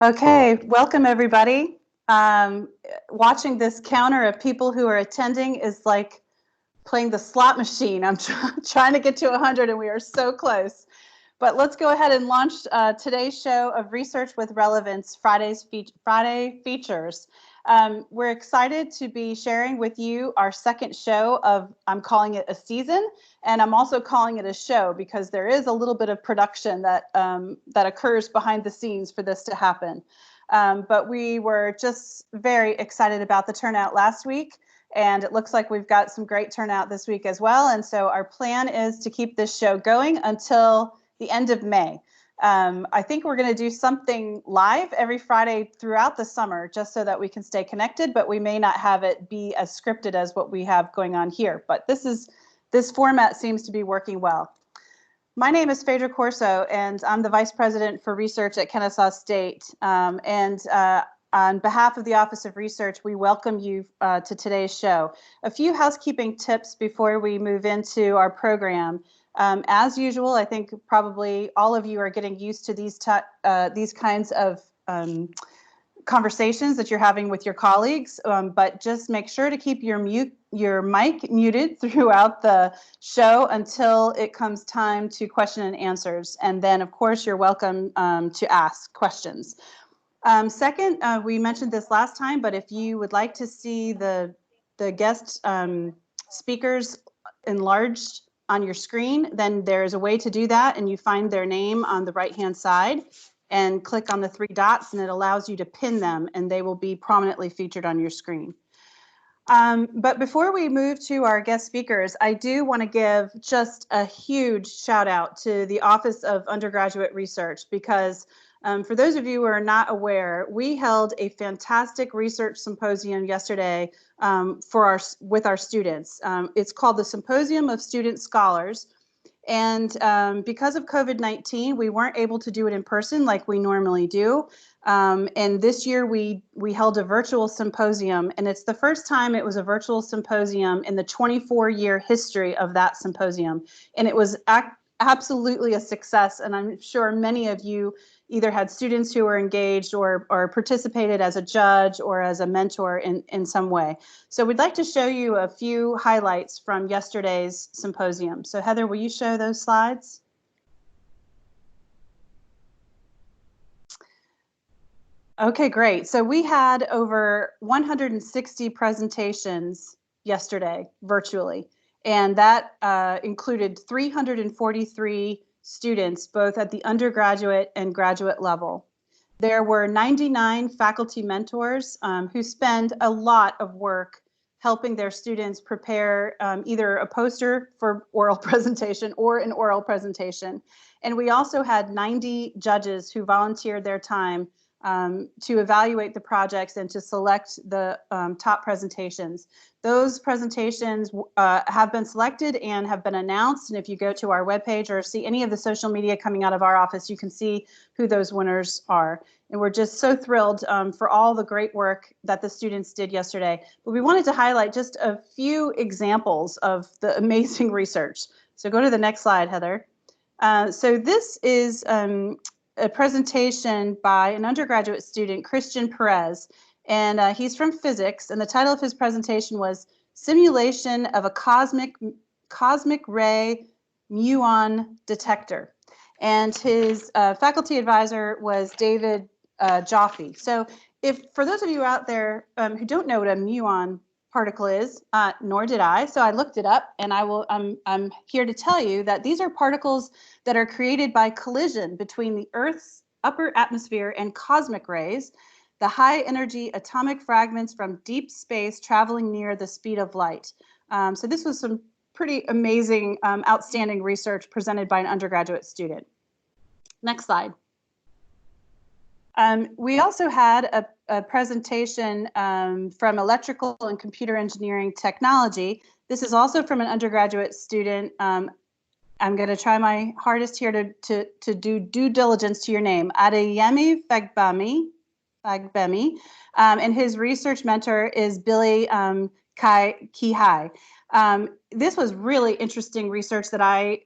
Okay, welcome everybody. Watching this counter of people who are attending is like playing the slot machine. I'm trying to get to 100 and we are so close. But let's go ahead and launch today's show of Research with Relevance, Friday features. We're excited to be sharing with you our second show of, I'm calling it a season, and I'm also calling it a show because there is a little bit of production that occurs behind the scenes for this to happen. But we were just very excited about the turnout last week, and it looks like we've got some great turnout this week as well. And so our plan is to keep this show going until the end of May. I think we're going to do something live every Friday throughout the summer just so that we can stay connected, but we may not have it be as scripted as what we have going on here. But this format seems to be working well. My name is Phaedra Corso, and I'm the Vice President for Research at Kennesaw State. On behalf of the Office of Research, we welcome you to today's show. A few housekeeping tips before we move into our program. As usual, I think probably all of you are getting used to these kinds of conversations that you're having with your colleagues, but just make sure to keep your mic muted throughout the show until it comes time to question and answers. And then, of course, you're welcome to ask questions. Second, we mentioned this last time, but if you would like to see the guest speakers enlarged on your screen, then there's a way to do that, and you find their name on the right-hand side and click on the three dots, and it allows you to pin them, and they will be prominently featured on your screen. But before we move to our guest speakers, I do want to give just a huge shout out to the Office of Undergraduate Research, because for those of you who are not aware, we held a fantastic research symposium yesterday with our students. It's called the Symposium of Student Scholars. And because of COVID-19, we weren't able to do it in person like we normally do. And this year we held a virtual symposium, and it's the first time it was a virtual symposium in the 24-year history of that symposium. And it was absolutely a success. And I'm sure many of you either had students who were engaged or participated as a judge or as a mentor in some way. So we'd like to show you a few highlights from yesterday's symposium. So Heather, will you show those slides? Okay, great. So we had over 160 presentations yesterday virtually, and that included 343 students, both at the undergraduate and graduate level. There were 99 faculty mentors who spend a lot of work helping their students prepare either a poster for oral presentation or an oral presentation. And we also had 90 judges who volunteered their time to evaluate the projects and to select the top presentations. Those presentations have been selected and have been announced. And if you go to our webpage or see any of the social media coming out of our office, you can see who those winners are. And we're just so thrilled for all the great work that the students did yesterday. But we wanted to highlight just a few examples of the amazing research. So go to the next slide, Heather. So this is a presentation by an undergraduate student, Christian Perez, and he's from physics, and the title of his presentation was Simulation of a Cosmic Ray Muon Detector. And his faculty advisor was David Joffe. So for those of you out there who don't know what a muon particle is, nor did I, so I looked it up, and I'm here to tell you that these are particles that are created by collision between the Earth's upper atmosphere and cosmic rays, the high energy atomic fragments from deep space traveling near the speed of light. So this was some pretty amazing, outstanding research presented by an undergraduate student. Next slide. We also had a presentation from electrical and computer engineering technology. This is also from an undergraduate student. I'm going to try my hardest here to do due diligence to your name. Adeyemi Fagbemi, and his research mentor is Billy Kihai. This was really interesting research that I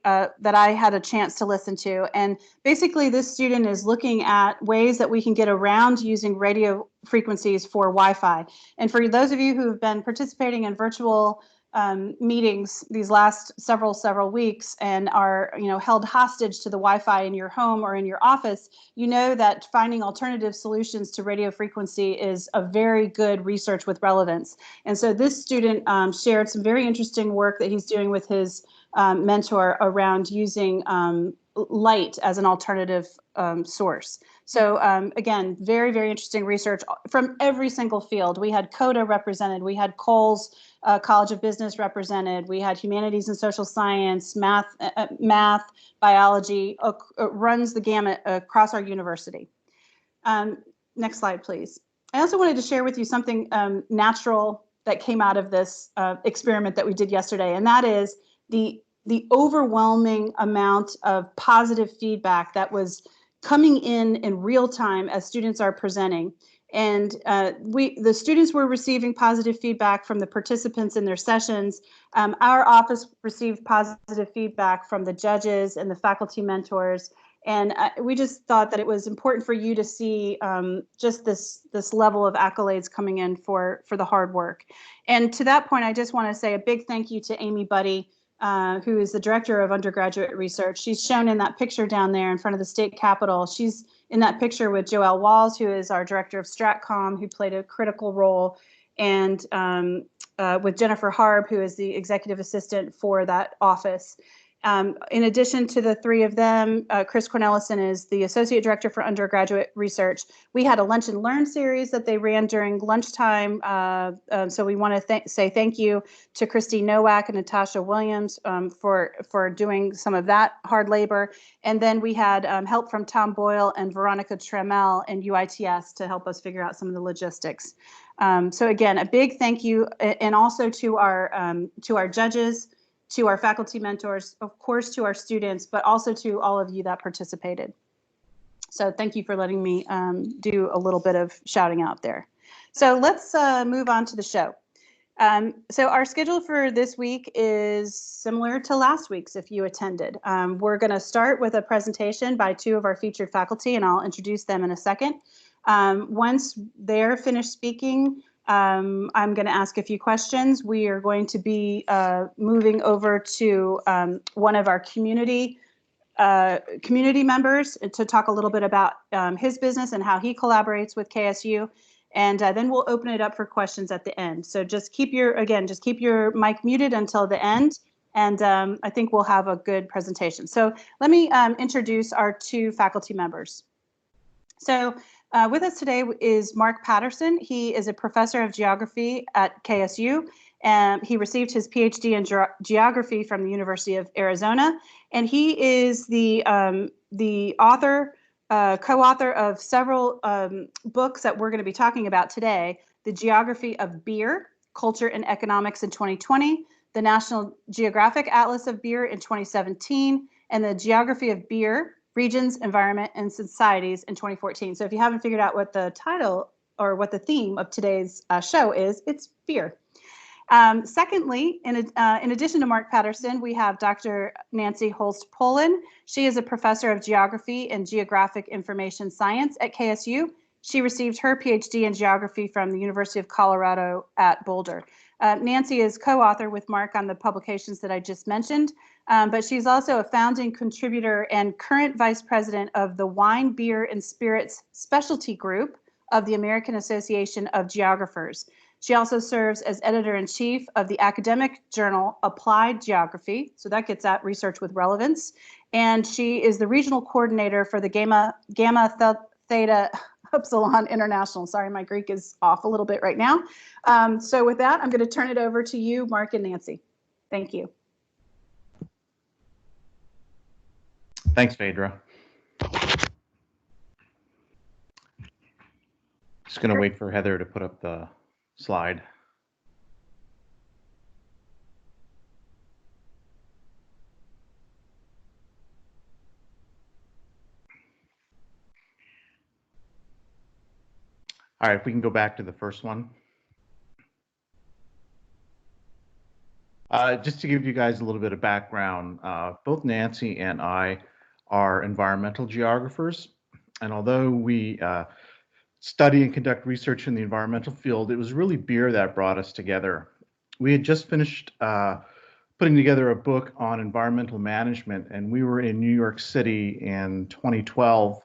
had a chance to listen to. And basically, this student is looking at ways that we can get around using radio frequencies for Wi-Fi. And for those of you who have been participating in virtual meetings these last several weeks and are held hostage to the Wi-Fi in your home or in your office, you know that finding alternative solutions to radio frequency is a very good research with relevance. And so this student shared some very interesting work that he's doing with his mentor around using light as an alternative source. So again, very, very interesting research from every single field. We had CODA represented, we had Coles College of Business represented, we had Humanities and Social Science, math, biology, runs the gamut across our university. Next slide, please. I also wanted to share with you something natural that came out of this experiment that we did yesterday, and that is the overwhelming amount of positive feedback that was coming in real time as students are presenting. And the students were receiving positive feedback from the participants in their sessions. Our office received positive feedback from the judges and the faculty mentors. And we just thought that it was important for you to see just this level of accolades coming in for the hard work. And to that point, I just want to say a big thank you to Amy Buddy, who is the director of undergraduate research. She's shown in that picture down there in front of the state capitol. She's in that picture with Joelle Walls, who is our director of StratCom, who played a critical role, and with Jennifer Harb, who is the executive assistant for that office. In addition to the three of them, Chris Cornelison is the Associate Director for Undergraduate Research. We had a Lunch and Learn series that they ran during lunchtime. So we want to say thank you to Christine Nowak and Natasha Williams for doing some of that hard labor. And then we had help from Tom Boyle and Veronica Tremel and UITS to help us figure out some of the logistics. So again, a big thank you, and also to our judges, to our faculty mentors, of course, to our students, but also to all of you that participated. So thank you for letting me do a little bit of shouting out there. So let's move on to the show. So our schedule for this week is similar to last week's if you attended. We're going to start with a presentation by two of our featured faculty, and I'll introduce them in a second. Once they're finished speaking, I'm going to ask a few questions. We are going to be moving over to one of our community members to talk a little bit about his business and how he collaborates with KSU. And then we'll open it up for questions at the end. So just keep your mic muted until the end. And I think we'll have a good presentation. So let me introduce our two faculty members. So with us today is Mark Patterson. He is a professor of geography at KSU. He received his PhD in geography from the University of Arizona, and he is the author, co-author of several books that we're going to be talking about today: The Geography of Beer, Culture and Economics in 2020, the National Geographic Atlas of Beer in 2017, and the Geography of Beer, Regions, Environment, and Societies in 2014. So if you haven't figured out what the title or what the theme of today's show is, it's beer. Secondly, in addition to Mark Patterson, we have Dr. Nancy Hoalst-Pullen. She is a professor of geography and geographic information science at KSU. She received her PhD in geography from the University of Colorado at Boulder. Nancy is co-author with Mark on the publications that I just mentioned, but she's also a founding contributor and current vice president of the Wine, Beer, and Spirits Specialty Group of the American Association of Geographers. She also serves as editor-in-chief of the academic journal Applied Geography, so that gets at research with relevance, and she is the regional coordinator for the Gamma Theta Upsilon International. Sorry, my Greek is off a little bit right now. So with that, I'm going to turn it over to you, Mark and Nancy. Thank you. Thanks, Phaedra. Just going to wait for Heather to put up the slide. All right, if we can go back to the first one. Just to give you guys a little bit of background, both Nancy and I are environmental geographers. And although we study and conduct research in the environmental field, it was really beer that brought us together. We had just finished putting together a book on environmental management, and we were in New York City in 2012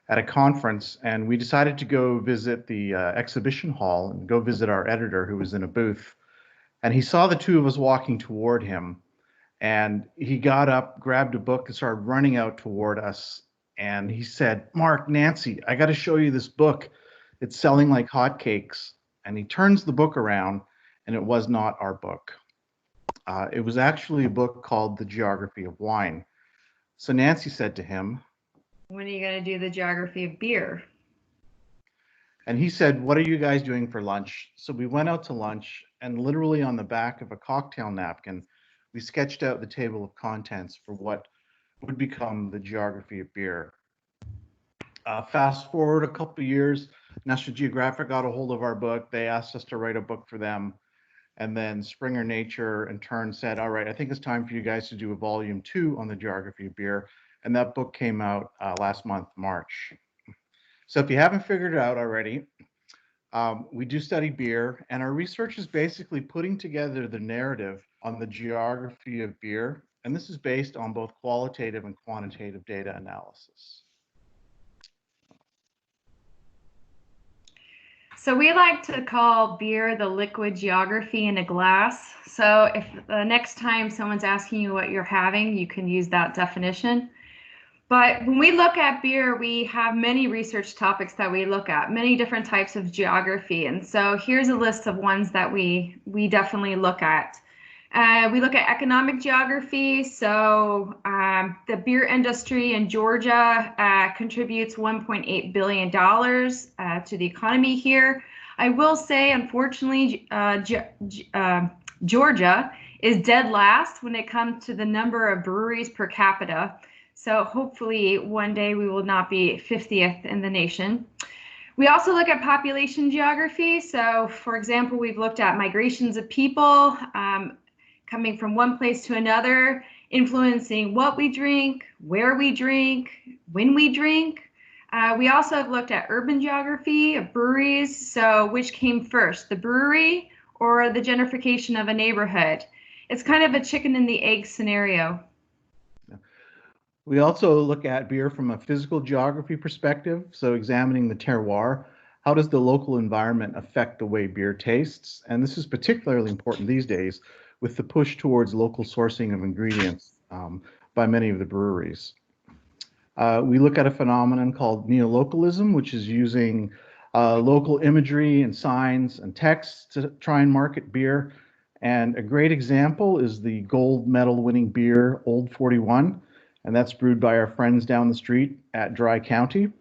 at a conference, and we decided to go visit the exhibition hall and go visit our editor who was in a booth. And he saw the two of us walking toward him, and he got up, grabbed a book, and started running out toward us. And he said, "Mark, Nancy, I got to show you this book. It's selling like hotcakes." And he turns the book around, and it was not our book. It was actually a book called The Geography of Wine. So Nancy said to him, "When are you going to do the geography of beer?" And he said, "What are you guys doing for lunch?" So we went out to lunch, and literally on the back of a cocktail napkin, we sketched out the table of contents for what would become the geography of beer. Fast forward a couple of years, National Geographic got a hold of our book. They asked us to write a book for them. And then Springer Nature in turn said, "All right, I think it's time for you guys to do a volume 2 on the geography of beer." And that book came out last month, March. So if you haven't figured it out already, we do study beer, and our research is basically putting together the narrative on the geography of beer. And this is based on both qualitative and quantitative data analysis. So we like to call beer the liquid geography in a glass. So if the next time someone's asking you what you're having, you can use that definition. But when we look at beer, we have many research topics that we look at, many different types of geography. And so here's a list of ones that we definitely look at. We look at economic geography. So the beer industry in Georgia contributes $1.8 billion to the economy here. I will say, unfortunately, Georgia is dead last when it comes to the number of breweries per capita. So hopefully one day we will not be 50th in the nation. We also look at population geography. So for example, we've looked at migrations of people coming from one place to another, influencing what we drink, where we drink, when we drink. We also have looked at urban geography of breweries. So which came first, the brewery or the gentrification of a neighborhood? It's kind of a chicken and the egg scenario. We also look at beer from a physical geography perspective, so examining the terroir. How does the local environment affect the way beer tastes? And this is particularly important these days with the push towards local sourcing of ingredients by many of the breweries. We look at a phenomenon called neolocalism, which is using local imagery and signs and texts to try and market beer. And a great example is the gold medal winning beer, Old 41. And that's brewed by our friends down the street at Dry County.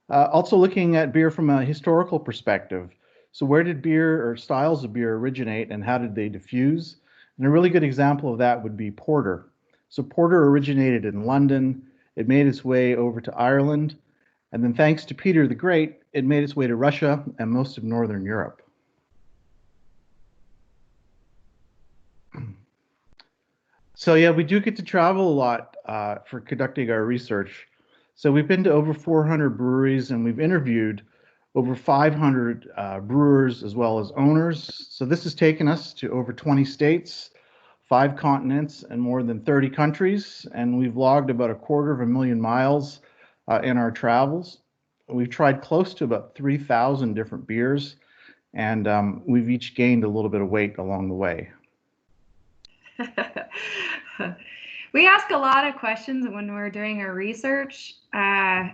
Also looking at beer from a historical perspective. So where did beer or styles of beer originate and how did they diffuse? And a really good example of that would be porter. So porter originated in London. It made its way over to Ireland. And then thanks to Peter the Great, it made its way to Russia and most of Northern Europe. So yeah, we do get to travel a lot for conducting our research. So we've been to over 400 breweries and we've interviewed over 500 brewers as well as owners. So this has taken us to over 20 states, 5 continents, and more than 30 countries. And we've logged about 250,000 miles in our travels. We've tried close to about 3,000 different beers, and we've each gained a little bit of weight along the way. We ask a lot of questions when we're doing our research, and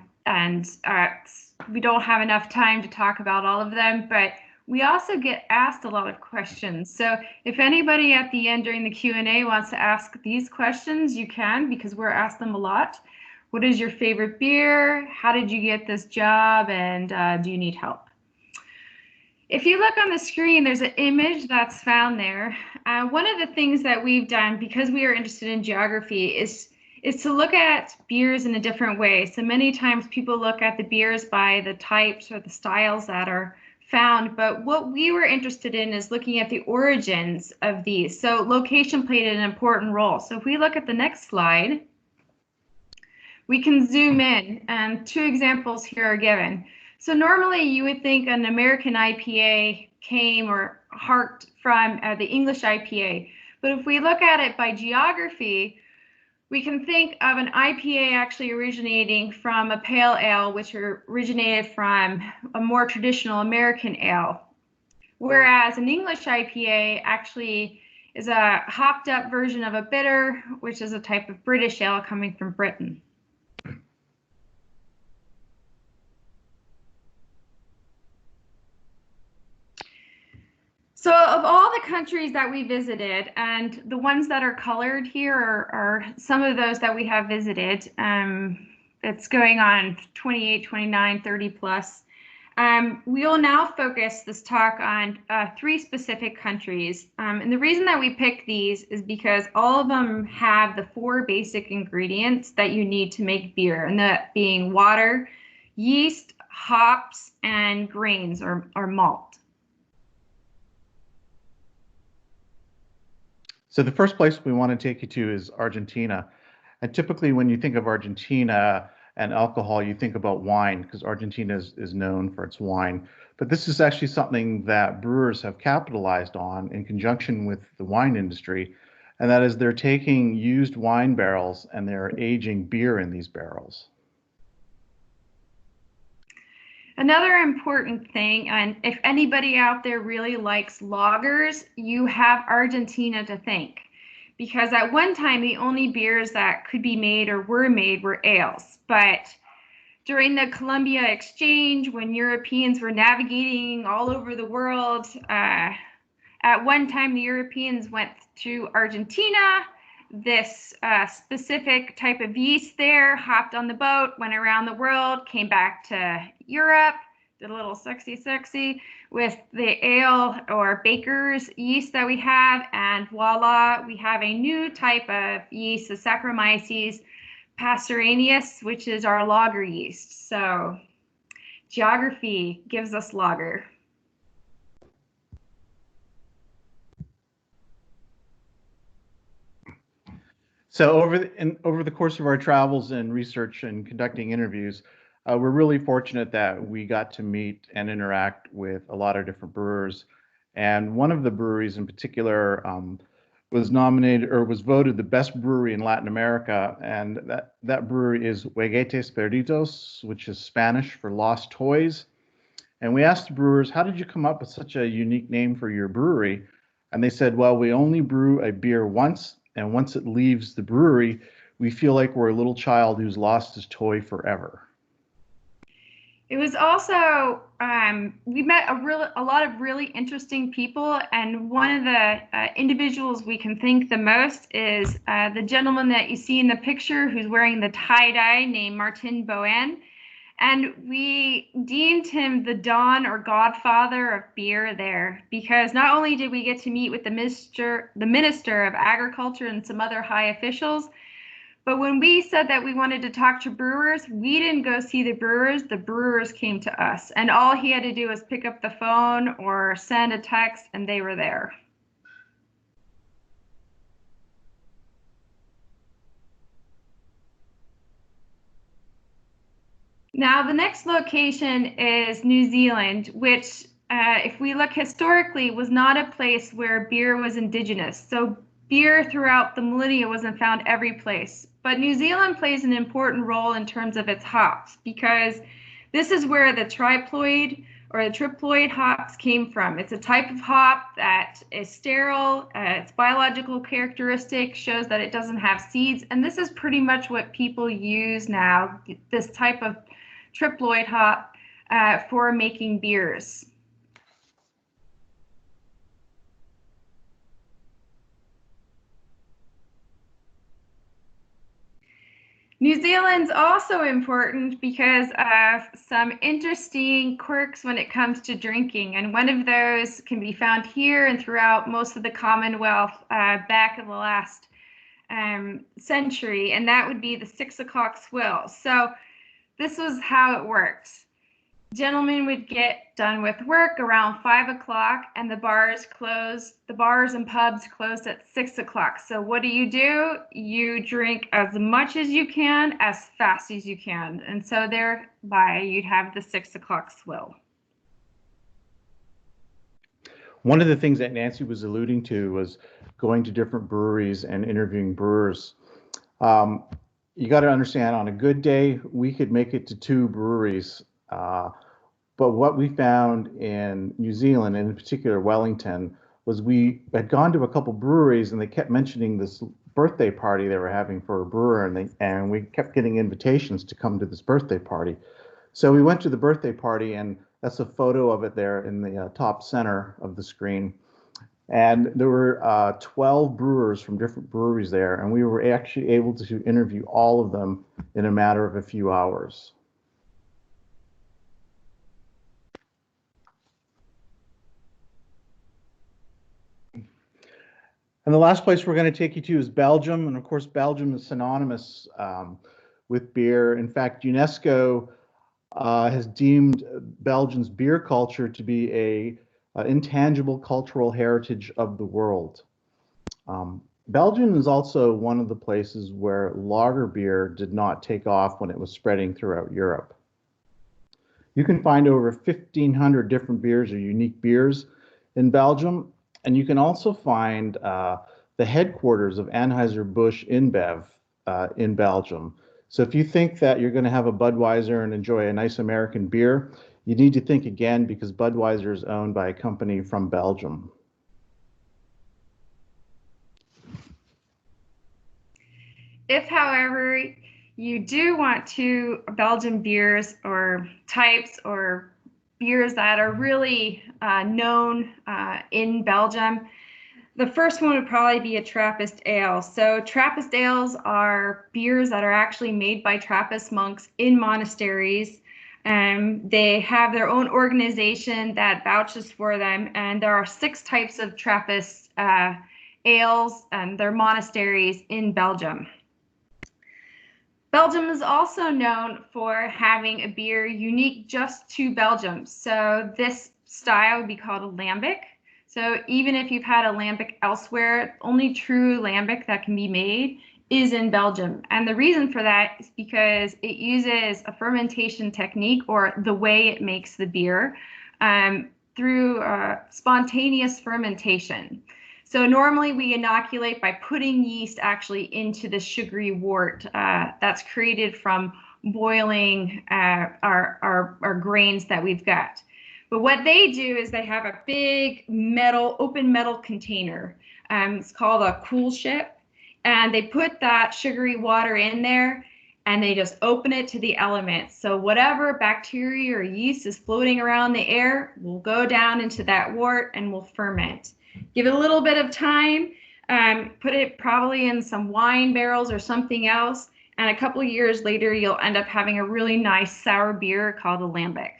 we don't have enough time to talk about all of them, but we also get asked a lot of questions. So if anybody at the end during the Q&A wants to ask these questions, you can, because we're asked them a lot. What is your favorite beer? How did you get this job? And do you need help? If you look on the screen, there's an image that's found there. One of the things that we've done, because we are interested in geography, is to look at beers in a different way. So many times people look at the beers by the types or the styles that are found, but what we were interested in is looking at the origins of these. So location played an important role. So if we look at the next slide, we can zoom in, and two examples here are given. So normally you would think an American IPA came or harked from the English IPA, but if we look at it by geography, we can think of an IPA actually originating from a pale ale, which originated from a more traditional American ale, whereas an English IPA actually is a hopped up version of a bitter, which is a type of British ale coming from Britain. So of all the countries that we visited, and the ones that are colored here are some of those that we have visited, it's going on 28, 29, 30 plus. We will now focus this talk on 3 specific countries. And the reason that we picked these is because all of them have the 4 basic ingredients that you need to make beer, and that being water, yeast, hops, and grains or malt. So the first place we want to take you to is Argentina. And typically when you think of Argentina and alcohol, you think about wine, because Argentina is known for its wine. But this is actually something that brewers have capitalized on in conjunction with the wine industry. And that is they're taking used wine barrels and they're aging beer in these barrels. Another important thing, and if anybody out there really likes lagers, you have Argentina to thank. Because at one time, the only beers that could be made or were made were ales. But during the Columbia Exchange, when Europeans were navigating all over the world, at one time the Europeans went to Argentina. This specific type of yeast there hopped on the boat, went around the world, came back to Europe, did a little sexy with the ale or baker's yeast that we have, and voila, we have a new type of yeast, the Saccharomyces pastoranius, which is our lager yeast. So geography gives us lager. So over the course of our travels and research and conducting interviews, we're really fortunate that we got to meet and interact with a lot of different brewers. And one of the breweries in particular was nominated or was voted the best brewery in Latin America. And that brewery is Juguetes Perdidos, which is Spanish for lost toys. And we asked the brewers, how did you come up with such a unique name for your brewery? And they said, well, we only brew a beer once. And once it leaves the brewery, we feel like we're a little child who's lost his toy forever. It was also, we met a lot of really interesting people, and one of the individuals we can thank the most is the gentleman that you see in the picture who's wearing the tie-dye, named Martin Boen. And we deemed him the Don or Godfather of beer there, because not only did we get to meet with the Minister of Agriculture and some other high officials, but when we said that we wanted to talk to brewers, we didn't go see the brewers came to us. And all he had to do was pick up the phone or send a text, and they were there. Now, the next location is New Zealand, which, if we look historically, was not a place where beer was indigenous. So beer throughout the millennia wasn't found every place. But New Zealand plays an important role in terms of its hops, because this is where the triploid or the triploid hops came from. It's a type of hop that is sterile. Its biological characteristic shows that it doesn't have seeds. And this is pretty much what people use now, this type of triploid hop for making beers. New Zealand's also important because of some interesting quirks when it comes to drinking, and one of those can be found here and throughout most of the Commonwealth back in the last century, and that would be the 6 o'clock swill. So this was how it worked. Gentlemen would get done with work around 5 o'clock, and the bars and pubs closed at 6 o'clock. So what do? You drink as much as you can, as fast as you can. And so thereby you'd have the 6 o'clock swill. One of the things that Nancy was alluding to was going to different breweries and interviewing brewers. You got to understand, on a good day, we could make it to 2 breweries. But what we found in New Zealand, and in particular Wellington, was we had gone to a couple breweries and they kept mentioning this birthday party they were having for a brewer, and we kept getting invitations to come to this birthday party. So we went to the birthday party, and that's a photo of it there in the top center of the screen. And there were 12 brewers from different breweries there, and we were actually able to interview all of them in a matter of a few hours. And the last place we're going to take you to is Belgium. And of course, Belgium is synonymous with beer. In fact, UNESCO has deemed Belgium's beer culture to be an intangible cultural heritage of the world. Belgium is also one of the places where lager beer did not take off when it was spreading throughout Europe. You can find over 1,500 different beers or unique beers in Belgium. And you can also find the headquarters of Anheuser-Busch InBev in Belgium. So if you think that you're going to have a Budweiser and enjoy a nice American beer, you need to think again, because Budweiser is owned by a company from Belgium. If, however, you do want to Belgian beers or types or beers that are really known in Belgium, the first one would probably be a Trappist Ale. So Trappist ales are beers that are actually made by Trappist monks in monasteries. They have their own organization that vouches for them, and there are 6 types of Trappist ales and their monasteries in Belgium. Belgium is also known for having a beer unique just to Belgium. So this style would be called a Lambic. So even if you've had a Lambic elsewhere, only true Lambic that can be made is in Belgium. And the reason for that is because it uses a fermentation technique, or the way it makes the beer, through spontaneous fermentation. So normally we inoculate by putting yeast actually into the sugary wort that's created from boiling our grains that we've got. But what they do is they have a big open metal container. It's called a cool ship. And they put that sugary water in there, and they just open it to the elements. So whatever bacteria or yeast is floating around the air will go down into that wort and will ferment. Give it a little bit of time, put it probably in some wine barrels or something else, and a couple of years later, you'll end up having a really nice sour beer called a Lambic.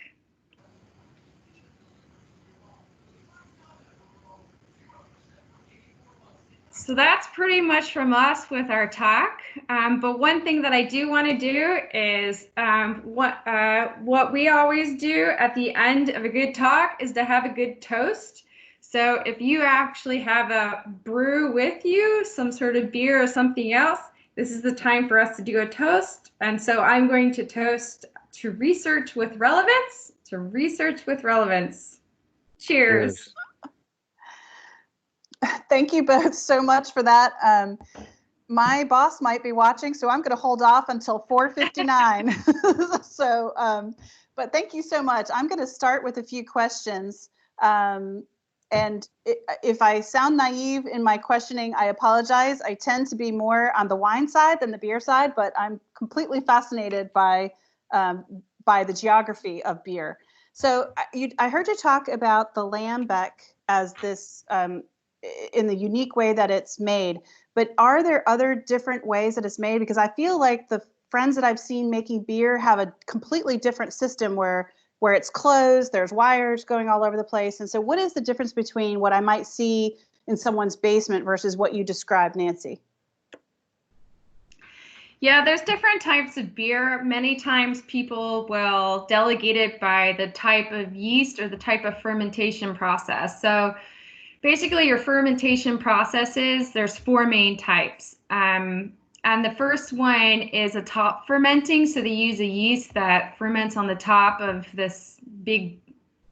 So that's pretty much from us with our talk. But one thing that I do want to do is what we always do at the end of a good talk is to have a good toast. So if you actually have a brew with you, some sort of beer or something else, this is the time for us to do a toast. And so I'm going to toast to research with relevance, to research with relevance. Cheers. Thank you both so much for that. My boss might be watching, so I'm going to hold off until 4:59. So, but thank you so much. I'm going to start with a few questions. And if I sound naive in my questioning, I apologize. I tend to be more on the wine side than the beer side, but I'm completely fascinated by the geography of beer. So I heard you talk about the Lambic as this in the unique way that it's made, but are there other different ways that it's made? Because I feel like the friends that I've seen making beer have a completely different system where it's closed, there's wires going all over the place. And so what is the difference between what I might see in someone's basement versus what you described, Nancy? Yeah, there's different types of beer. Many times people will delegate it by the type of yeast or the type of fermentation process. So basically your fermentation processes, there's four main types. And the first one is a top fermenting. So they use a yeast that ferments on the top of this big,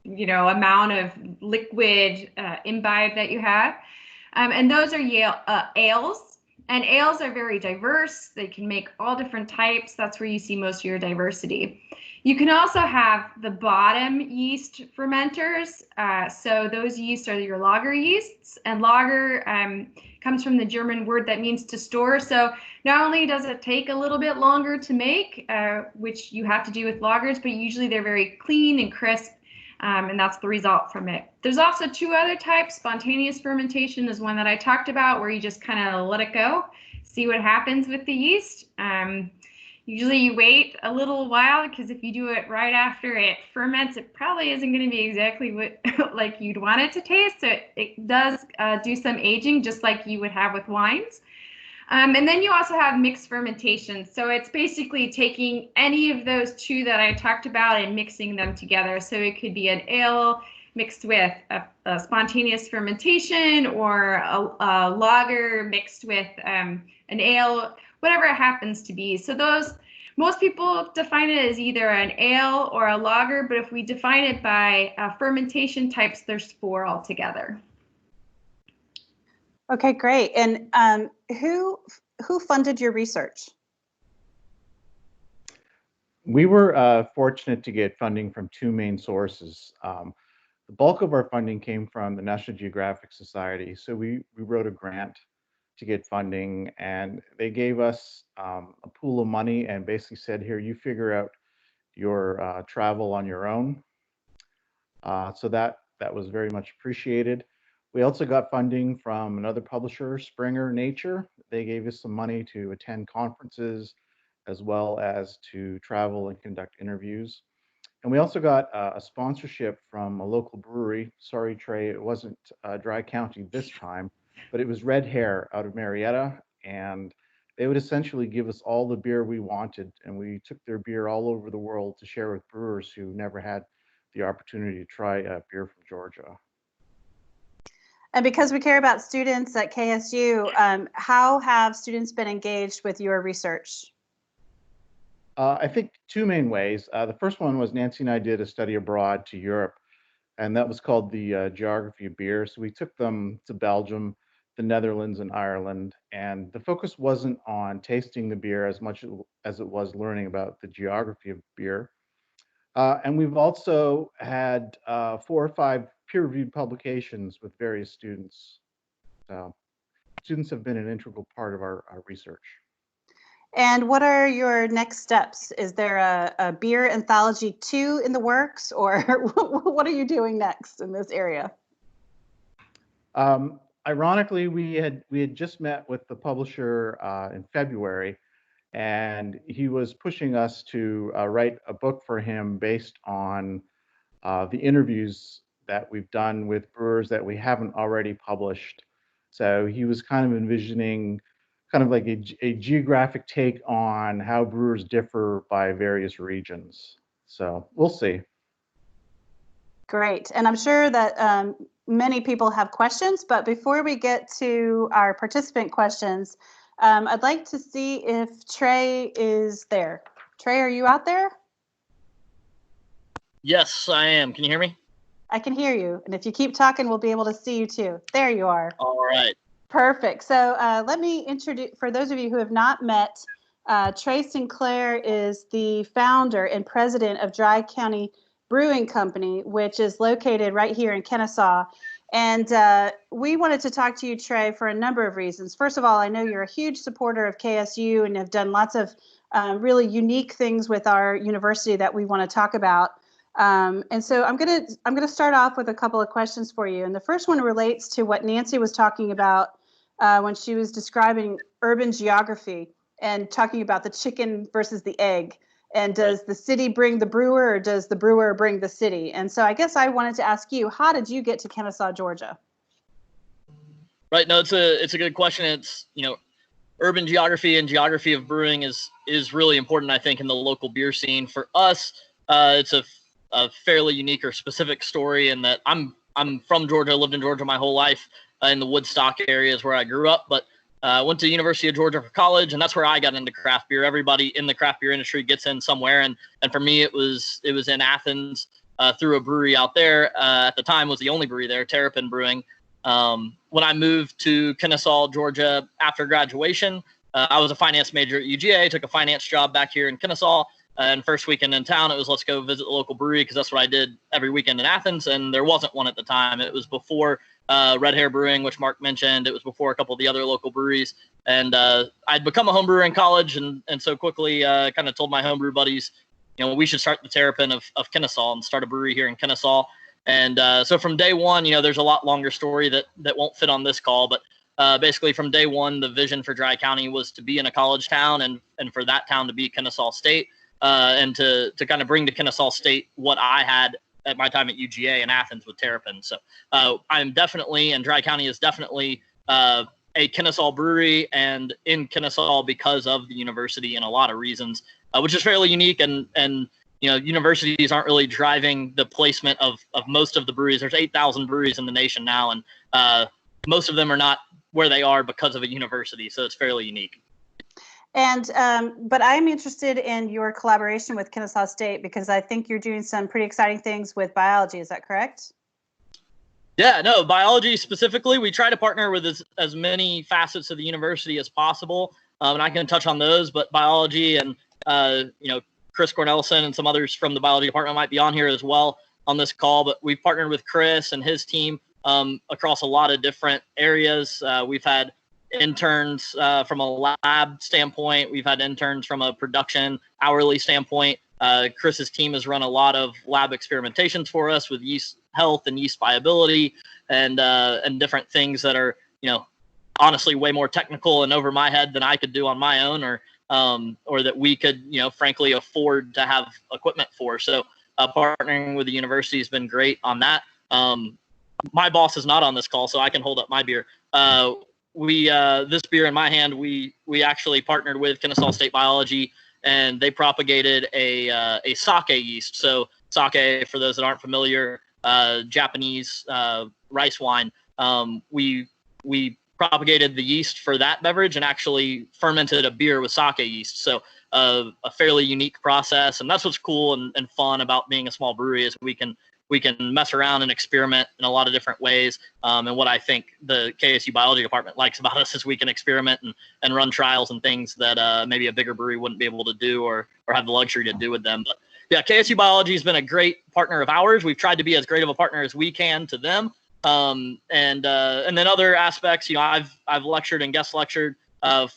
amount of liquid imbibe that you have. And those are ales. And ales are very diverse. They can make all different types. That's where you see most of your diversity. You can also have the bottom yeast fermenters. So those yeasts are your lager yeasts. And lager comes from the German word that means to store. So not only does it take a little bit longer to make, which you have to do with lagers, but usually they're very clean and crisp. And that's the result from it. There's also two other types. Spontaneous fermentation is one that I talked about, where you just kind of let it go, see what happens with the yeast. Usually you wait a little while, because if you do it right after it ferments, it probably isn't going to be exactly what like you'd want it to taste. So it does do some aging, just like you would have with wines. And then you also have mixed fermentation. So it's basically taking any of those two that I talked about and mixing them together. So it could be an ale mixed with a spontaneous fermentation, or a lager mixed with an ale, whatever it happens to be. So most people define it as either an ale or a lager, but if we define it by fermentation types, there's four altogether. Okay, great. And who funded your research? We were fortunate to get funding from two main sources. The bulk of our funding came from the National Geographic Society. So we wrote a grant to get funding, and they gave us a pool of money and basically said, here, you figure out your travel on your own. So that was very much appreciated. We also got funding from another publisher, Springer Nature. They gave us some money to attend conferences, as well as to travel and conduct interviews. And we also got a sponsorship from a local brewery. Sorry, Trey, it wasn't Dry County this time, but it was Red Hare out of Marietta. And they would essentially give us all the beer we wanted. And we took their beer all over the world to share with brewers who never had the opportunity to try beer from Georgia. And because we care about students at KSU, how have students been engaged with your research? I think two main ways. The first one was Nancy and I did a study abroad to Europe, and that was called the Geography of Beer. So we took them to Belgium, the Netherlands, and Ireland, and the focus wasn't on tasting the beer as much as it was learning about the geography of beer. And we've also had 4 or 5 peer-reviewed publications with various students. So students have been an integral part of our research. And what are your next steps? Is there a beer anthology 2 in the works, or what are you doing next in this area? Ironically, we had just met with the publisher in February, and he was pushing us to write a book for him based on the interviews that we've done with brewers that we haven't already published. So he was kind of envisioning kind of like a geographic take on how brewers differ by various regions. So we'll see. Great. And I'm sure that many people have questions, but before we get to our participant questions, I'd like to see if Trey is there. Trey, are you out there? Yes, I am. Can you hear me? I can hear you. And if you keep talking, we'll be able to see you too. There you are. All right. Perfect. So let me introduce, for those of you who have not met, Trey Sinclair is the founder and president of Dry County Brewing Company, which is located right here in Kennesaw. And we wanted to talk to you, Trey, for a number of reasons. First of all, I know you're a huge supporter of KSU and have done lots of really unique things with our university that we want to talk about. And so I'm gonna start off with a couple of questions for you. And the first one relates to what Nancy was talking about when she was describing urban geography and talking about the chicken versus the egg. And does the city bring the brewer, or does the brewer bring the city? And so I guess I wanted to ask you, how did you get to Kennesaw, Georgia? Right. No, it's a good question. It's, urban geography and geography of brewing is really important, I think, in the local beer scene. For us, it's a fairly unique or specific story in that I'm from Georgia, lived in Georgia my whole life, in the Woodstock areas where I grew up, but went to the University of Georgia for college, and that's where I got into craft beer. Everybody in the craft beer industry gets in somewhere, and for me, it was in Athens through a brewery out there. At the time, was the only brewery there, Terrapin Brewing. When I moved to Kennesaw, Georgia, after graduation, I was a finance major at UGA. Took a finance job back here in Kennesaw. And first weekend in town, it was let's go visit the local brewery because that's what I did every weekend in Athens. And there wasn't one at the time. It was before Red Hair Brewing, which Mark mentioned. It was before a couple of the other local breweries. And I'd become a home brewer in college, and so quickly kind of told my homebrew buddies, we should start the Terrapin of Kennesaw and start a brewery here in Kennesaw. And so from day one, there's a lot longer story that won't fit on this call, but basically from day one, the vision for Dry County was to be in a college town and for that town to be Kennesaw State, and to kind of bring to Kennesaw State what I had at my time at UGA in Athens with Terrapin. So I'm definitely, and Dry County is definitely a Kennesaw brewery and in Kennesaw because of the university and a lot of reasons, which is fairly unique. And universities aren't really driving the placement of most of the breweries. There's 8,000 breweries in the nation now, and most of them are not where they are because of a university. So it's fairly unique. And but I'm interested in your collaboration with Kennesaw State because I think you're doing some pretty exciting things with biology. Is that correct? Yeah, no, biology specifically, we try to partner with as many facets of the university as possible. And I can touch on those, but biology and, Chris Cornelison and some others from the biology department might be on here as well on this call, but we've partnered with Chris and his team across a lot of different areas. We've had interns from a lab standpoint. We've had interns from a production hourly standpoint. Chris's team has run a lot of lab experimentations for us with yeast health and yeast viability and different things that are, honestly way more technical and over my head than I could do on my own or that we could, frankly afford to have equipment for. So partnering with the university has been great on that. My boss is not on this call, so I can hold up my beer. This beer in my hand, we actually partnered with Kennesaw State Biology, and they propagated a sake yeast. So sake, for those that aren't familiar, Japanese rice wine. We propagated the yeast for that beverage and actually fermented a beer with sake yeast. So a fairly unique process, and that's what's cool and fun about being a small brewery is we can mess around and experiment in a lot of different ways. And what I think the KSU biology department likes about us is we can experiment and run trials and things that maybe a bigger brewery wouldn't be able to do or have the luxury to do with them. But yeah, KSU biology has been a great partner of ours. We've tried to be as great of a partner as we can to them. And then other aspects, I've lectured and guest lectured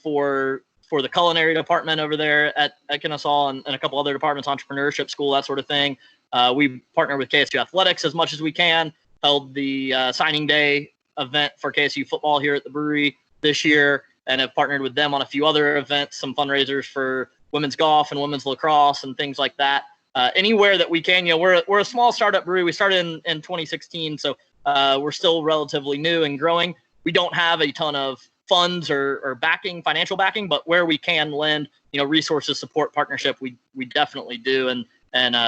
for the culinary department over there at Kennesaw and a couple other departments, entrepreneurship school, that sort of thing. We partner with KSU Athletics as much as we can, held the signing day event for KSU football here at the brewery this year, and have partnered with them on a few other events, some fundraisers for women's golf and women's lacrosse and things like that. Anywhere that we can, we're a small startup brewery. We started in 2016, so we're still relatively new and growing. We don't have a ton of funds or financial backing, but where we can lend, resources, support, partnership, we definitely do. And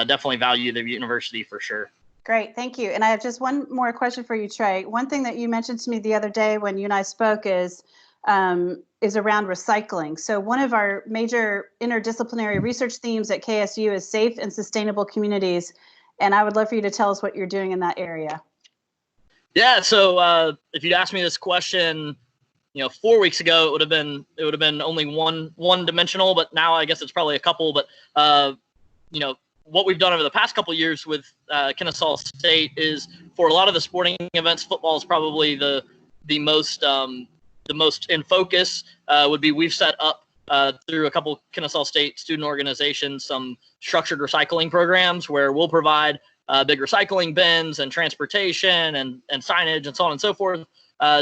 definitely value the university for sure. Great, thank you. And I have just one more question for you, Trey. One thing that you mentioned to me the other day when you and I spoke is around recycling. So one of our major interdisciplinary research themes at KSU is safe and sustainable communities. And I would love for you to tell us what you're doing in that area. Yeah, so if you'd asked me this question, 4 weeks ago, it would have been only one dimensional, but now I guess it's probably a couple. But what we've done over the past couple of years with Kennesaw State is for a lot of the sporting events, football is probably the most in focus. Would be we've set up through a couple Kennesaw State student organizations some structured recycling programs where we'll provide big recycling bins and transportation and signage and so on and so forth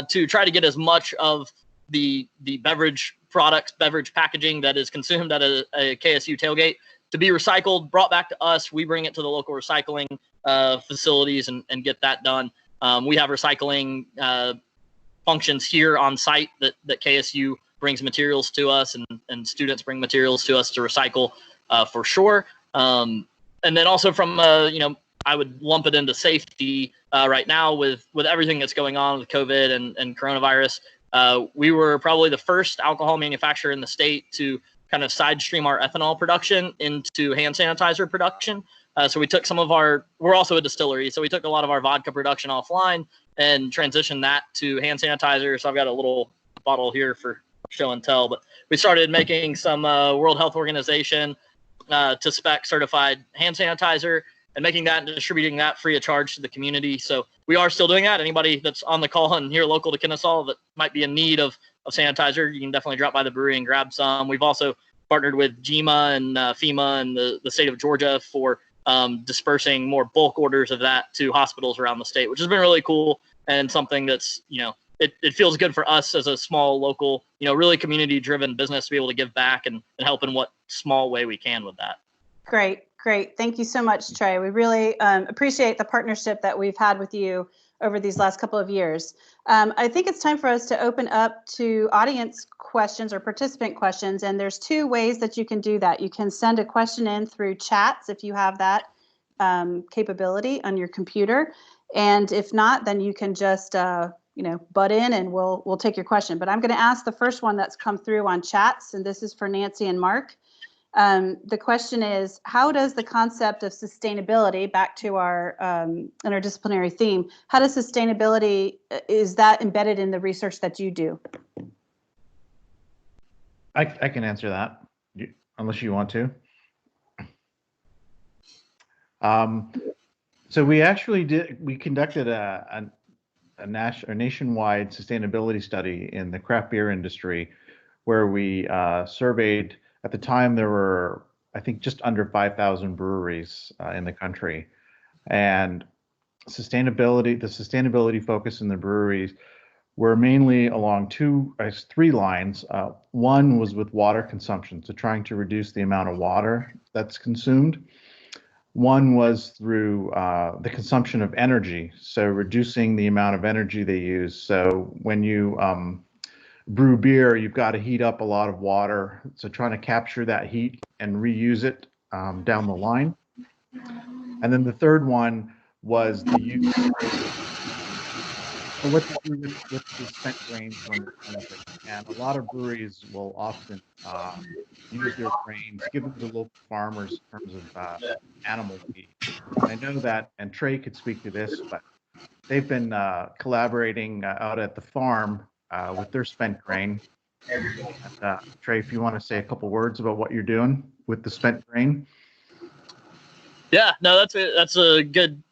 to try to get as much of the beverage packaging that is consumed at a KSU tailgate to be recycled, brought back to us. We bring it to the local recycling facilities and get that done. We have recycling functions here on site that KSU brings materials to us, and students bring materials to us to recycle for sure. And then also from I would lump it into safety right now with everything that's going on with COVID and coronavirus. We were probably the first alcohol manufacturer in the state to kind of side stream our ethanol production into hand sanitizer production. So we took we're also a distillery, so we took a lot of our vodka production offline and transitioned that to hand sanitizer. So I've got a little bottle here for show and tell, but we started making some World Health Organization to spec certified hand sanitizer and making that and distributing that free of charge to the community. So we are still doing that. Anybody that's on the call and here local to Kennesaw that might be in need of sanitizer, you can definitely drop by the brewery and grab some. We've also partnered with GEMA and FEMA and the state of Georgia for dispersing more bulk orders of that to hospitals around the state, which has been really cool and something that's, it feels good for us as a small local, really community driven business to be able to give back and help in what small way we can with that. Great. Thank you so much, Trey. We really appreciate the partnership that we've had with you over these last couple of years. I think it's time for us to open up to audience questions or participant questions. And there's two ways that you can do that. You can send a question in through chats if you have that capability on your computer. And if not, then you can just butt in and we'll take your question. But I'm going to ask the first one that's come through on chats, and this is for Nancy and Mark. The question is, how does the concept of sustainability, back to our interdisciplinary theme, how does sustainability, is that embedded in the research that you do? I can answer that, unless you want to. So we conducted a nationwide sustainability study in the craft beer industry, where we surveyed. At the time, there were, I think, just under 5,000 breweries in the country, and the sustainability focus in the breweries were mainly along three lines. One was with water consumption, so trying to reduce the amount of water that's consumed. One was through the consumption of energy, so reducing the amount of energy they use. So when you brew beer, you've got to heat up a lot of water. So trying to capture that heat and reuse it down the line. And then the third one was the use of what to do with the spent grains when it's and a lot of breweries will often use their grains, give them to local farmers in terms of animal feed. I know that, and Trey could speak to this, but they've been collaborating out at the farm with their spent grain. Trey, if you want to say a couple words about what you're doing with the spent grain. Yeah, no, that's a good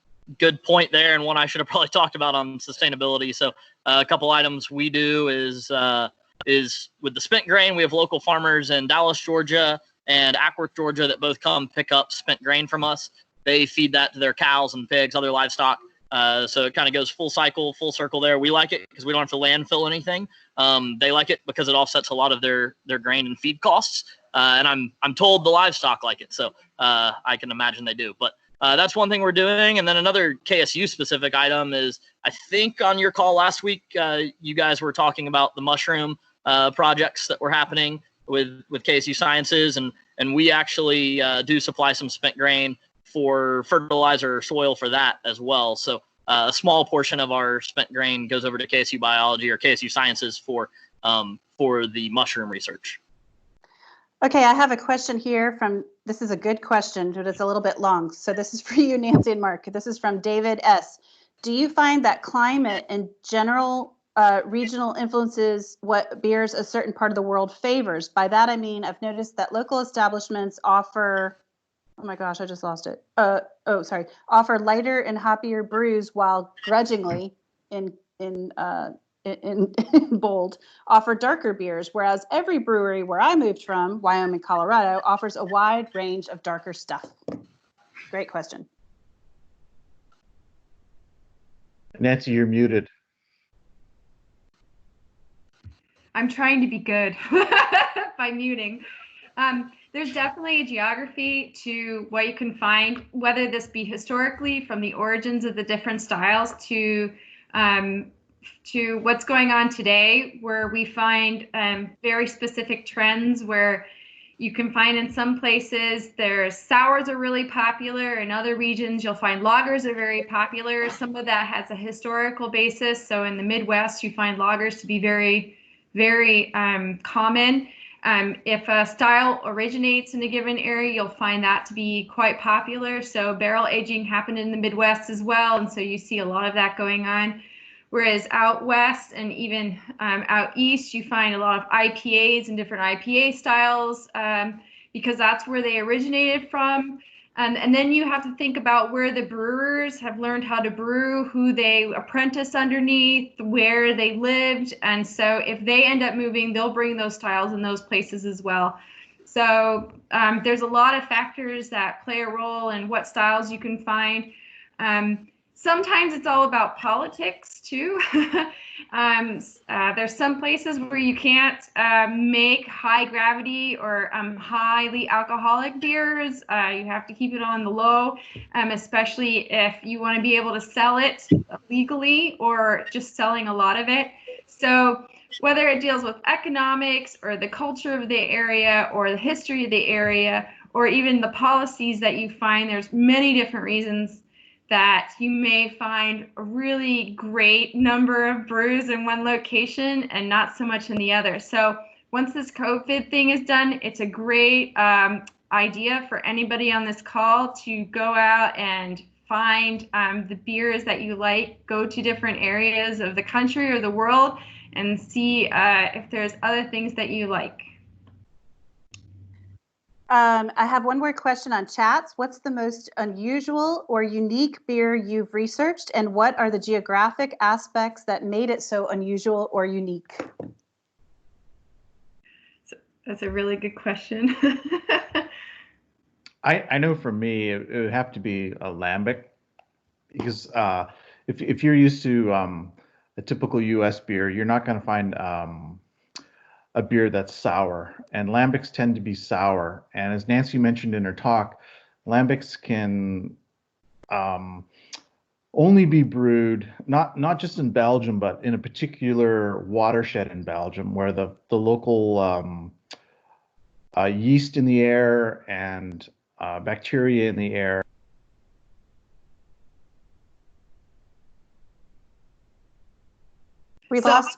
point there, and one I should have probably talked about on sustainability. So a couple items we do is with the spent grain, we have local farmers in Dallas, Georgia and Ackworth, Georgia that both come pick up spent grain from us. They feed that to their cows and pigs, other livestock. So it kind of goes full circle there. We like it because we don't have to landfill anything. They like it because it offsets a lot of their grain and feed costs. And I'm told the livestock like it, so I can imagine they do. But that's one thing we're doing. And then another KSU specific item is, I think on your call last week, you guys were talking about the mushroom projects that were happening with KSU Sciences, and we actually do supply some spent grain for fertilizer or soil for that as well. So a small portion of our spent grain goes over to KSU Biology or KSU Sciences for the mushroom research. Okay, I have a question here this is a good question, but it's a little bit long. So this is for you, Nancy and Mark. This is from David S. Do you find that climate and general regional influences what beers a certain part of the world favors? By that, I mean, I've noticed that local establishments offer, oh my gosh, I just lost it. Offer lighter and hoppier brews, while grudgingly, in bold, offer darker beers, whereas every brewery where I moved from, Wyoming, Colorado, offers a wide range of darker stuff. Great question. Nancy, you're muted. I'm trying to be good by muting. There's definitely a geography to what you can find, whether this be historically from the origins of the different styles to to what's going on today, where we find very specific trends where you can find in some places there's sours are really popular. In other regions, you'll find lagers are very popular. Some of that has a historical basis. So in the Midwest, you find lagers to be very, very common. If a style originates in a given area, you'll find that to be quite popular. So barrel aging happened in the Midwest as well. And so you see a lot of that going on. Whereas out west and even out east, you find a lot of IPAs and different IPA styles because that's where they originated from. And then you have to think about where the brewers have learned how to brew, who they apprenticed underneath, where they lived. And so if they end up moving, they'll bring those styles in those places as well. So there's a lot of factors that play a role in what styles you can find. Sometimes it's all about politics too. There's some places where you can't make high gravity or highly alcoholic beers. You have to keep it on the low, especially if you want to be able to sell it legally or just selling a lot of it. So whether it deals with economics or the culture of the area or the history of the area or even the policies that you find, there's many different reasons that you may find a really great number of brews in one location and not so much in the other. So once this COVID thing is done, it's a great idea for anybody on this call to go out and find the beers that you like, go to different areas of the country or the world and see if there's other things that you like. I have one more question on chats. What's the most unusual or unique beer you've researched, and what are the geographic aspects that made it so unusual or unique? That's a really good question. I know for me, it would have to be a Lambic, because if you're used to a typical U.S. beer, you're not going to find a beer that's sour, and lambics tend to be sour. And as Nancy mentioned in her talk, lambics can only be brewed not just in Belgium, but in a particular watershed in Belgium where the local yeast in the air and bacteria in the air. We lost.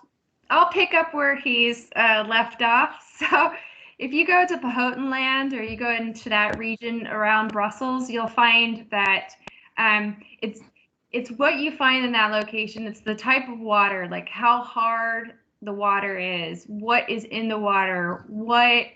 I'll pick up where he's left off. So if you go to Pahottenland or you go into that region around Brussels, you'll find that it's what you find in that location. It's the type of water, like how hard the water is, what is in the water, what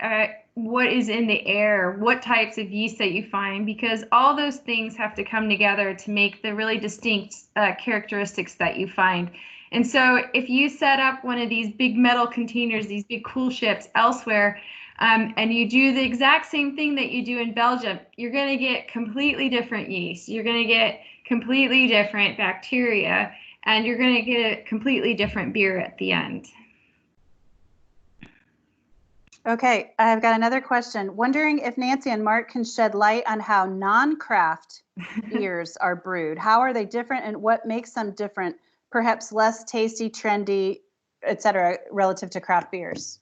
is in the air, what types of yeast that you find, because all those things have to come together to make the really distinct characteristics that you find. And so if you set up one of these big metal containers, these big cool ships elsewhere, and you do the exact same thing that you do in Belgium, you're going to get completely different yeast. You're going to get completely different bacteria, and you're going to get a completely different beer at the end. Okay, I've got another question. Wondering if Nancy and Mark can shed light on how non-craft beers are brewed. How are they different, and what makes them different? Perhaps less tasty, trendy, etc., relative to craft beers?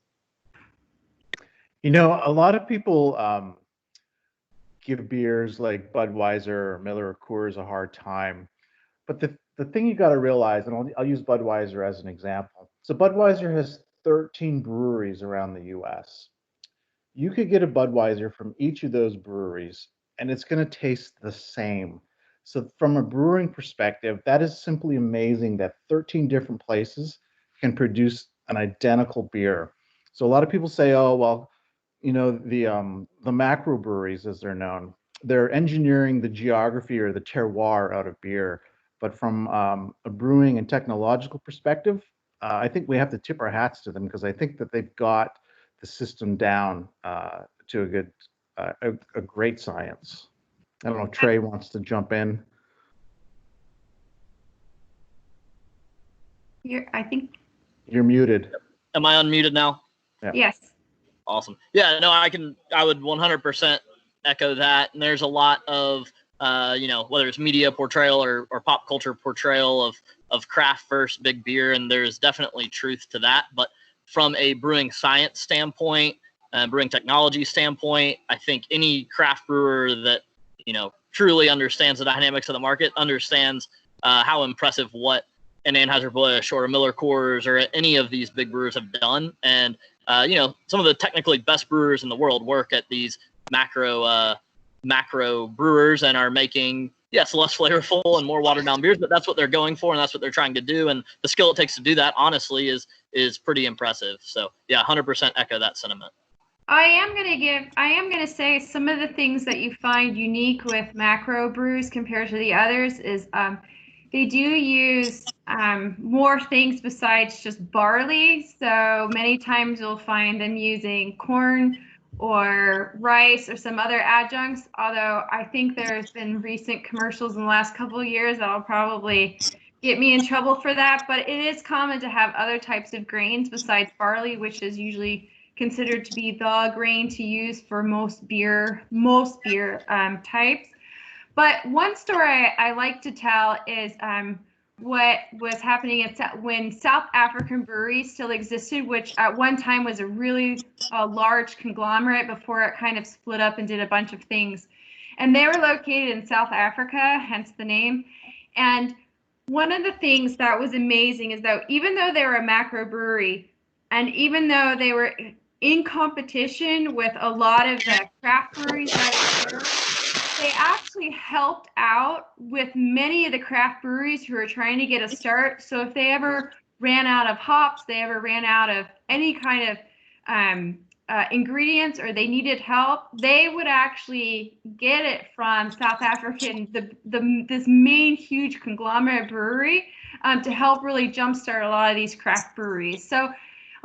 You know, a lot of people give beers like Budweiser or Miller or Coors a hard time. But the thing you got to realize, and I'll use Budweiser as an example. So Budweiser has 13 breweries around the U.S. You could get a Budweiser from each of those breweries, and it's going to taste the same. So from a brewing perspective, that is simply amazing that 13 different places can produce an identical beer. So a lot of people say, oh, well, you know, the macro breweries, as they're known, they're engineering the geography or the terroir out of beer. But from a brewing and technological perspective, I think we have to tip our hats to them, because I think that they've got the system down to a great science. I don't know if Trey wants to jump in. I think You're muted. Am I unmuted now? Yeah. Yes. Awesome. Yeah, no, I would 100% echo that. And there's a lot of, you know, whether it's media portrayal or pop culture portrayal of craft versus big beer, and there's definitely truth to that. But from a brewing science standpoint, brewing technology standpoint, I think any craft brewer that, truly understands the dynamics of the market, understands how impressive what an Anheuser-Busch or a Miller Coors or any of these big brewers have done. And, some of the technically best brewers in the world work at these macro brewers and are making, yes, less flavorful and more watered down beers, but that's what they're going for and that's what they're trying to do. And the skill it takes to do that, honestly, is pretty impressive. So yeah, 100% echo that sentiment. I am going to say some of the things that you find unique with macro brews compared to the others is they do use more things besides just barley. So many times you'll find them using corn or rice or some other adjuncts, although I think there's been recent commercials in the last couple of years that'll probably get me in trouble for that. But it is common to have other types of grains besides barley, which is usually considered to be the grain to use for most beer types. But one story I like to tell is what was happening when South African breweries still existed, which at one time was a really large conglomerate before it kind of split up and did a bunch of things. And they were located in South Africa, hence the name. And one of the things that was amazing is that even though they were a macro brewery, and even though they were in competition with a lot of the craft breweries that are there, they actually helped out with many of the craft breweries who are trying to get a start. So if they ever ran out of hops, they ever ran out of any kind of ingredients, or they needed help, they would actually get it from South African, this main huge conglomerate brewery, to help really jumpstart a lot of these craft breweries. So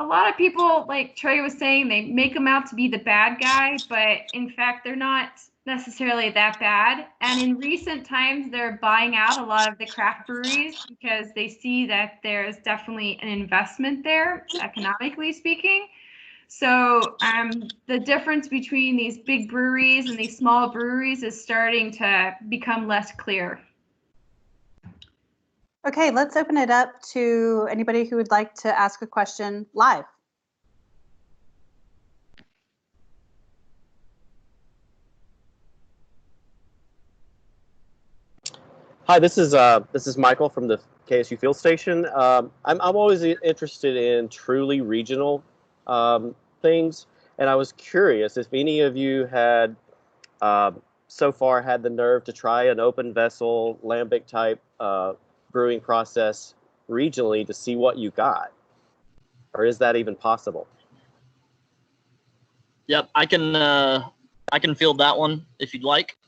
a lot of people, like Trey was saying, they make them out to be the bad guy, but in fact, they're not necessarily that bad. And in recent times, they're buying out a lot of the craft breweries because they see that there's definitely an investment there, economically speaking. So the difference between these big breweries and these small breweries is starting to become less clear. Okay, let's open it up to anybody who would like to ask a question live. Hi, this is Michael from the KSU Field Station. I'm always interested in truly regional things, and I was curious if any of you had so far had the nerve to try an open vessel Lambic type brewing process regionally to see what you got, or is that even possible? Yep, I can field that one if you'd like.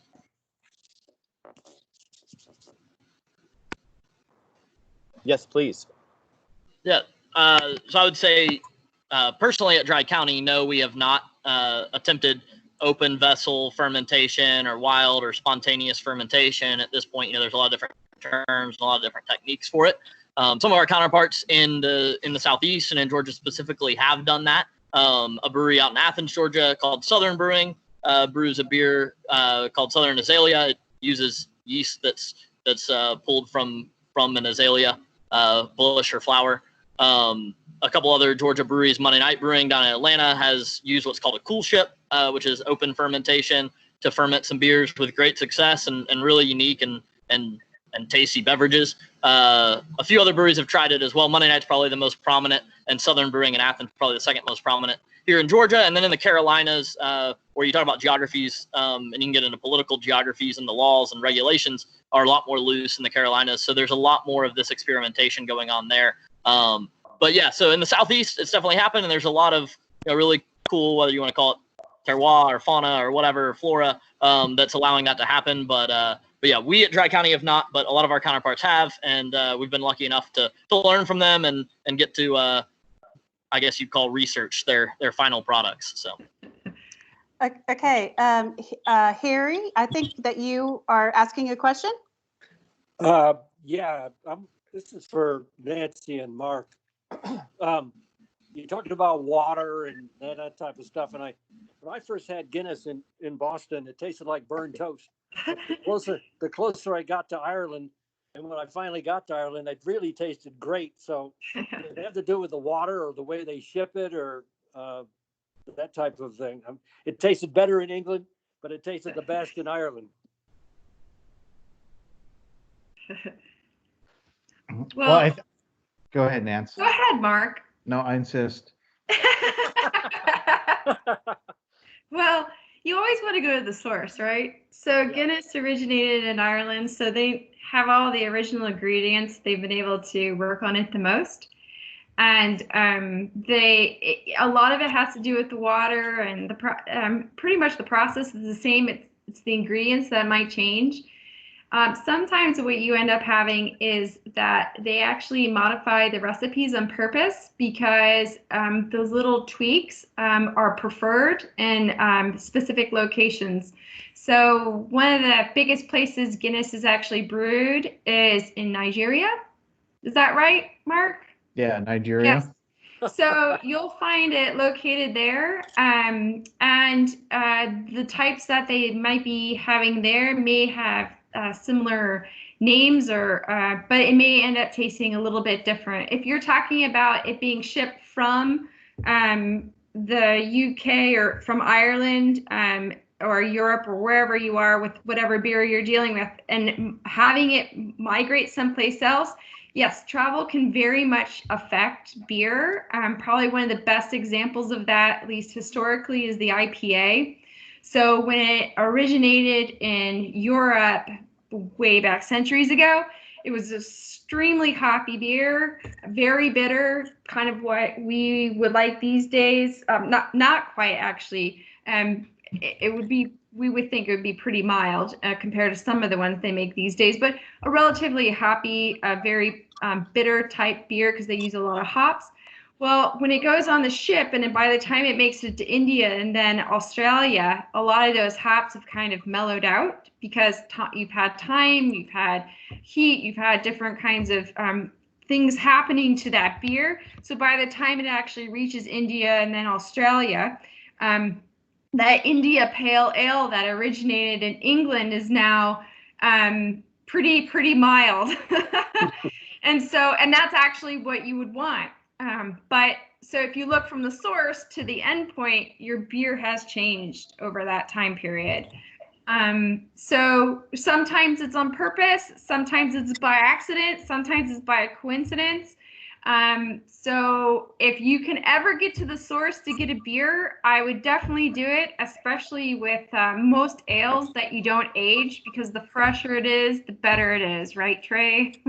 Yes, please. Yeah, so I would say personally at Dry County, no, we have not attempted open vessel fermentation or wild or spontaneous fermentation. At this point, there's a lot of different terms, a lot of different techniques for it. Some of our counterparts in the Southeast and in Georgia specifically have done that. A brewery out in Athens, Georgia, called Southern Brewing brews a beer called Southern Azalea. It uses yeast that's pulled from an azalea bush or flower. A couple other Georgia breweries, Monday Night Brewing down in Atlanta, has used what's called a cool ship, which is open fermentation to ferment some beers with great success and really unique and tasty beverages. A few other breweries have tried it as well. Monday Night's probably the most prominent, and Southern Brewing in Athens probably the second most prominent here in Georgia. And then in the Carolinas, where you talk about geographies, and you can get into political geographies, and the laws and regulations are a lot more loose in the Carolinas. So there's a lot more of this experimentation going on there. But yeah, so in the Southeast, it's definitely happened, and there's a lot of really cool, whether you want to call it terroir or fauna or whatever, flora, that's allowing that to happen. But yeah, we at Dry County have not, but a lot of our counterparts have, and we've been lucky enough to learn from them and get to, I guess you'd call research their final products. So. Okay, Harry, I think that you are asking a question. Yeah, this is for Nancy and Mark. You talked about water and that type of stuff, and when I first had Guinness in Boston, it tasted like burned toast. The closer I got to Ireland, And when I finally got to Ireland, it really tasted great. So it had to do with the water or the way they ship it or that type of thing. It tasted better in England, but it tasted the best in Ireland. Well, go ahead, Nance. Go ahead, Mark. No, I insist. Well, you always want to go to the source, right? So Guinness originated in Ireland, so they have all the original ingredients. They've been able to work on it the most. And a lot of it has to do with the water, and pretty much the process is the same. It's the ingredients that might change. Sometimes what you end up having is that they actually modify the recipes on purpose because those little tweaks are preferred in specific locations. So one of the biggest places Guinness is actually brewed is in Nigeria. Is that right, Mark? Yeah, Nigeria. Yes. So you'll find it located there, and the types that they might be having there may have similar names, but it may end up tasting a little bit different. If you're talking about it being shipped from the UK or from Ireland or Europe or wherever you are with whatever beer you're dealing with, and having it migrate someplace else, yes, travel can very much affect beer. Probably one of the best examples of that, at least historically, is the IPA. So when it originated in Europe way back centuries ago, it was extremely hoppy beer, very bitter, kind of what we would like these days. Not quite actually. We would think it would be pretty mild compared to some of the ones they make these days, but a relatively hoppy, very bitter type beer because they use a lot of hops. Well, when it goes on the ship and then by the time it makes it to India and then Australia, a lot of those hops have kind of mellowed out because you've had time, you've had heat, you've had different kinds of things happening to that beer. So by the time it actually reaches India and then Australia, that India Pale Ale that originated in England is now pretty mild. And that's actually what you would want. But so if you look from the source to the end point, your beer has changed over that time period. So sometimes it's on purpose, sometimes it's by accident, sometimes it's by a coincidence. So if you can ever get to the source to get a beer, I would definitely do it, especially with most ales that you don't age, because the fresher it is, the better it is, right, Trey?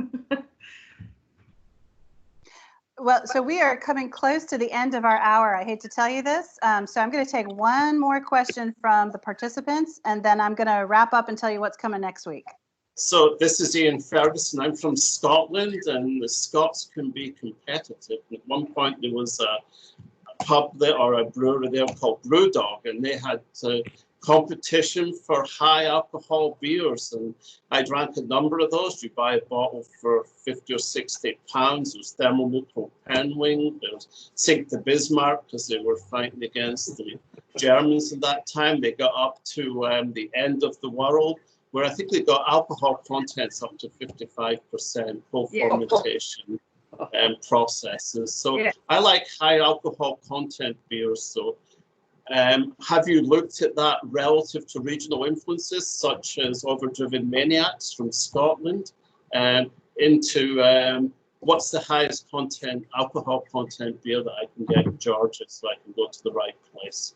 Well, so we are coming close to the end of our hour. I hate to tell you this. So I'm going to take one more question from the participants, and then I'm going to wrap up and tell you what's coming next week. So this is Ian Ferguson. I'm from Scotland, and the Scots can be competitive. At one point, there was a pub there or a brewery there called Brewdog, and they had competition for high alcohol beers, and I drank a number of those. You buy a bottle for 50 or 60 pounds. There was Thermometer Penwing, there was Sink the Bismarck, because they were fighting against the Germans at that time. They got up to the end of the world, where I think they got alcohol contents up to 55% co-fermentation processes. So I like high alcohol content beers. So have you looked at that relative to regional influences, such as Overdriven Maniacs from Scotland, into what's the highest content, alcohol content beer that I can get in Georgia so I can go to the right place?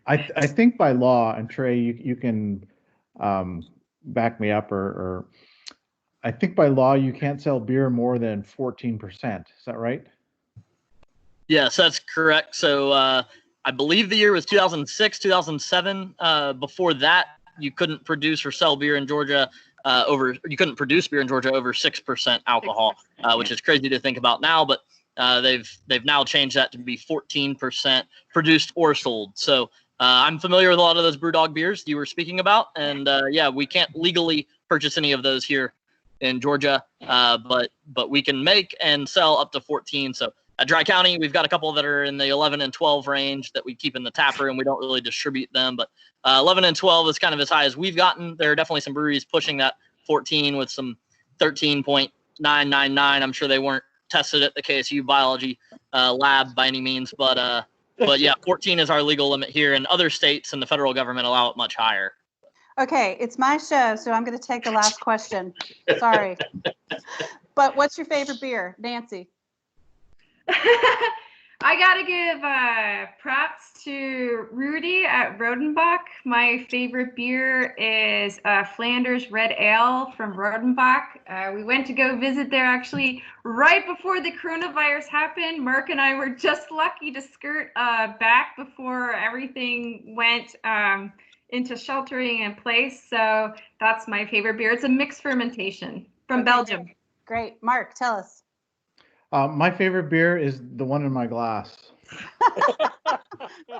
I think by law, and Trey, you can back me up, or I think by law you can't sell beer more than 14%. Is that right? Yes, that's correct. So I believe the year was 2006, 2007. Before that, you couldn't produce or sell beer in Georgia you couldn't produce beer in Georgia over 6% alcohol, which is crazy to think about now, but they've now changed that to be 14% produced or sold. So I'm familiar with a lot of those Brewdog beers you were speaking about, and we can't legally purchase any of those here in Georgia, but we can make and sell up to 14. So At Dry County, we've got a couple that are in the 11 and 12 range that we keep in the tap room. We don't really distribute them, but 11 and 12 is kind of as high as we've gotten. There are definitely some breweries pushing that 14 with some 13.999. I'm sure they weren't tested at the KSU biology lab by any means, but yeah, 14 is our legal limit here, and other states and the federal government allow it much higher. Okay, it's my show, so I'm going to take the last question. Sorry. But what's your favorite beer, Nancy? I gotta give props to Rudy at Rodenbach. My favorite beer is Flanders Red Ale from Rodenbach. We went to go visit there actually right before the coronavirus happened. Mark and I were just lucky to skirt back before everything went into sheltering in place. So that's my favorite beer. It's a mixed fermentation from Belgium. Great. Mark, tell us. My favorite beer is the one in my glass.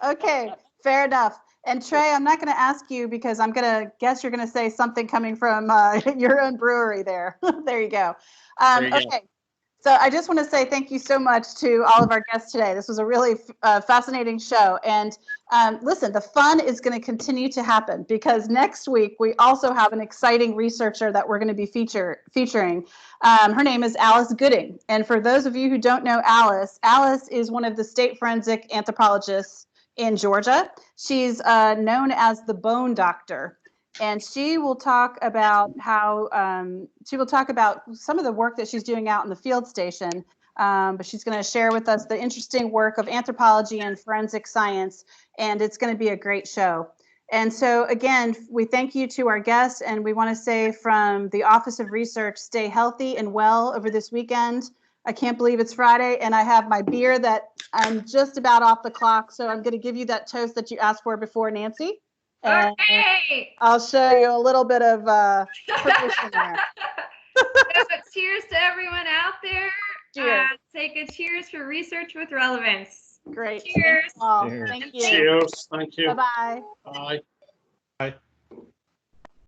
Okay, fair enough. And Trey, I'm not going to ask you because I'm going to guess you're going to say something coming from your own brewery there. There you go. Okay. So I just want to say thank you so much to all of our guests today. This was a really fascinating show. And listen, the fun is going to continue to happen because next week we also have an exciting researcher that we're going to be featuring. Her name is Alice Gooding. And for those of you who don't know Alice is one of the state forensic anthropologists in Georgia. She's known as the Bone Doctor. And she will talk about some of the work that she's doing out in the field station. But she's going to share with us the interesting work of anthropology and forensic science. And it's going to be a great show. And so, again, we thank you to our guests. And we want to say from the Office of Research, stay healthy and well over this weekend. I can't believe it's Friday. And I have my beer that I'm just about off the clock. So I'm going to give you that toast that you asked for before, Nancy. And okay. I'll show you a little bit of tradition there. So, cheers to everyone out there. Cheers. Take a cheers for Research with Relevance. Great. Cheers. Thank you. Cheers. Thank you. Bye-bye. Bye.